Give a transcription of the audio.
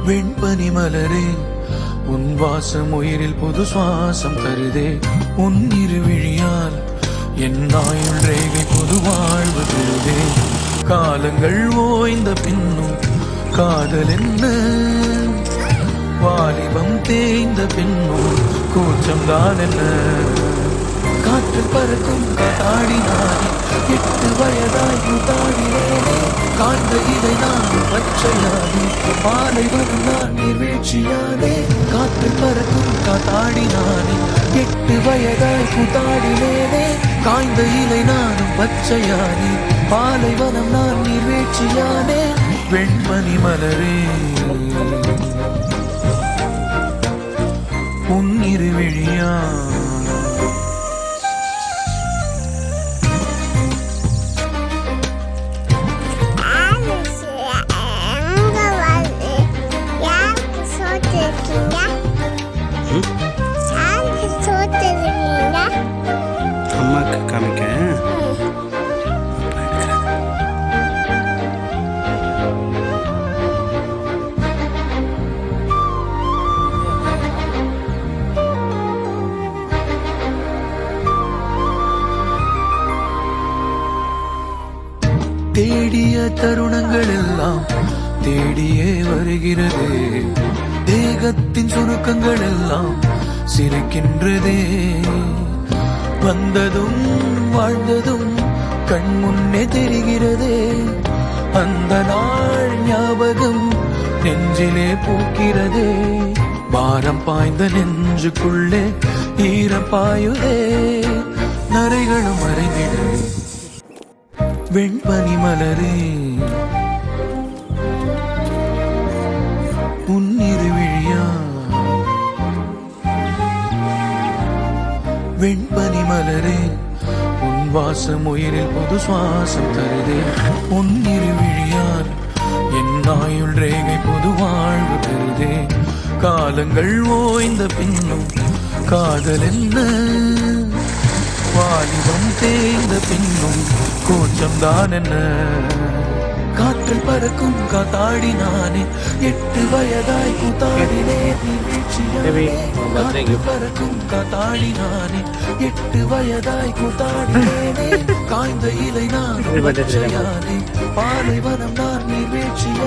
வெண்பனி மலரே உன் வாசம் உயிரில் புது சுவாசம் தருதே. உன் இருவிழியால் என் ஆயுள் ரேகை புது வாழ்வு தருதே. காலங்கள் ஓய்ந்த பின்னும் காதல் என்ன, வாலிபம் தேய்ந்த பின்னும் கூச்சம் தான் என்ன. காற்று பறக்கும் காத்தாடினானே, 8 வயதாய் கூத்தாடினேனே. காண்ட இதை நான் பச்சையானே, மாலை வரும் நான் நீர்வீழ்ச்சியானே. காற்று பறக்கும் காத்தாடினானே, 8 வயதாய் கூத்தாடினேனே. காய்ந்த இலை நானும் பச்சையானே, மாலை வனம் நான் நீர்வீழ்ச்சியானே. வெண்மணி மலரே உன் இருவிழியா அம்மாக்கு காமிக்க. தேடிய தருணங்கள் எல்லாம் தேடியே வருகிறது. தேகத்தின் சுருக்கங்கள் எல்லாம் சிரிக்கின்றதே. வந்ததும் வாழ்ந்ததும் கண் முன்னே தெரிகிறதே. அந்த நாள் ஞாபகம் நெஞ்சிலே பூக்கிறதே. பாரம் பாய்ந்த நெஞ்சுக்குள்ளே ஈரம் பாயுதே. நரைகளும் மறைந்திட வெண்பனி மலரே உன் இருவிழியா. வெண்பனி மலரே உன் வாசம் உயிரில் புது சுவாசம் தருதே. உன் இருவிழியால் என் ஆயுள் ரேகை புது வாழ்வு தருதே. காலங்கள் ஓய்ந்த பின்னும் காதல் என்ன, வாலிபம் தேய்ந்த பின்னும் கூச்சம் தான் என்ன. காற்றில் பறக்கும் காத்தாடினானே, 8 வயதாய் கூத்தாடினேன் நீழ்ச்சியானே. காற்றில் பறக்கும் காத்தாடினானே, 8 வயதாய் கூத்தாடினேனே. காய்ந்த இலை நான் பச்சையானே, பாலைவனம் நான் நீழ்ச்சியானே.